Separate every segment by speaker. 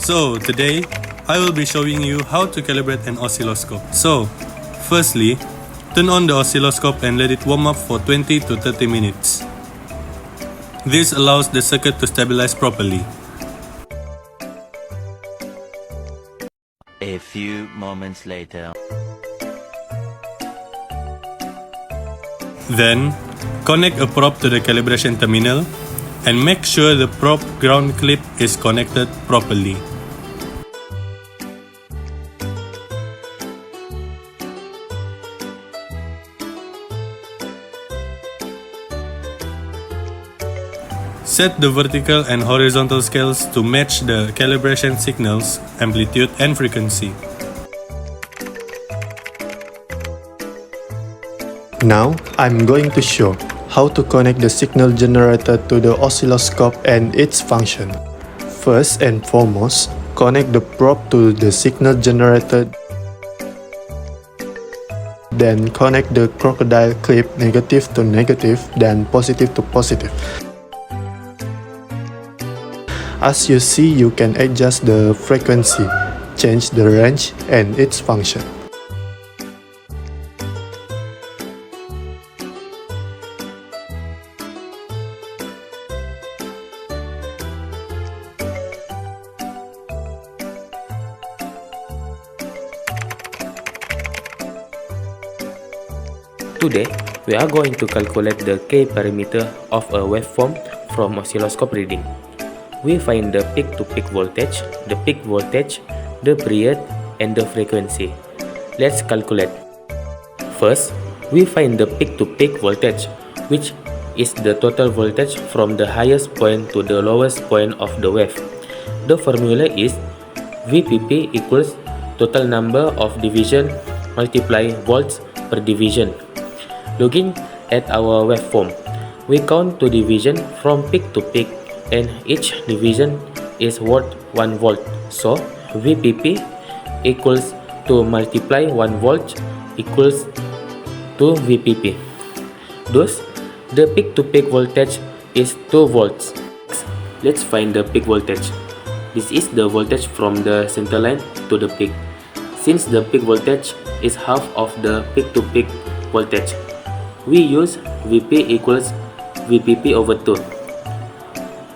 Speaker 1: So today, I will be showing you how to calibrate an oscilloscope. So, firstly, turn on the oscilloscope and let it warm up for 20 to 30 minutes. This allows the circuit to stabilize properly.
Speaker 2: A few moments later.
Speaker 1: Then, connect a probe to the calibration terminal and make sure the probe ground clip is connected properly. Set the vertical and horizontal scales to match the calibration signals, amplitude and frequency.
Speaker 3: Now, I'm going to show how to connect the signal generator to the oscilloscope and its function. First and foremost, connect the probe to the signal generator. Then connect the crocodile clip negative to negative, then positive to positive. As you see, you can adjust the frequency, change the range, and its function.
Speaker 4: Today, we are going to calculate the K parameter of a waveform from oscilloscope reading. We find the peak-to-peak voltage, the peak voltage, the period, and the frequency. Let's calculate. First, we find the peak-to-peak voltage, which is the total voltage from the highest point to the lowest point of the wave. The formula is VPP equals total number of division multiply volts per division. Looking at our waveform, we count 2 divisions from peak to peak, and each division is worth 1 volt. So, VPP equals to multiply 1 volt equals to VPP. Thus, the peak-to-peak voltage is 2 volts. Let's find the peak voltage. This is the voltage from the center line to the peak. Since the peak voltage is half of the peak-to-peak voltage, we use Vp equals VPP over 2.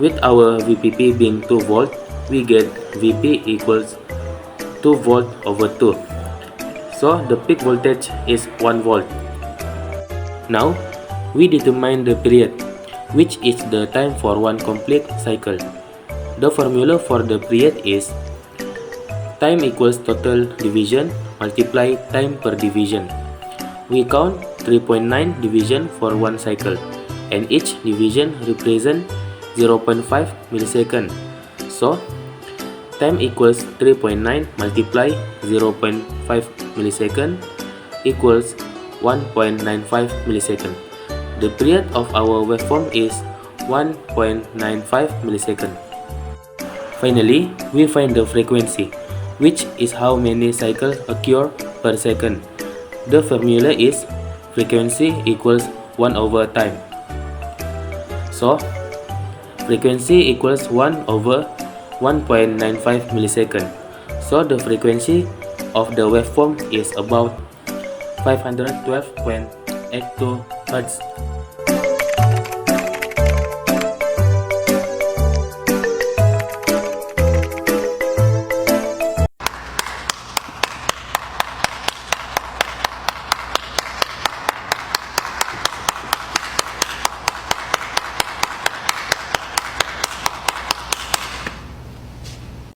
Speaker 4: With our VPP being 2 volt, we get Vp equals 2 volt over 2. So the peak voltage is 1 volt. Now, we determine the period, which is the time for one complete cycle. The formula for the period is time equals total division multiply time per division. We count 3.9 division for one cycle, and each division represents 0.5 millisecond. So, time equals 3.9 multiply 0.5 millisecond equals 1.95 millisecond. The period of our waveform is 1.95 millisecond. Finally, we find the frequency, which is how many cycles occur per second. The formula is frequency equals 1 over time. So, frequency equals 1 over 1.95 millisecond. So, the frequency of the waveform is about 512.82 Hz.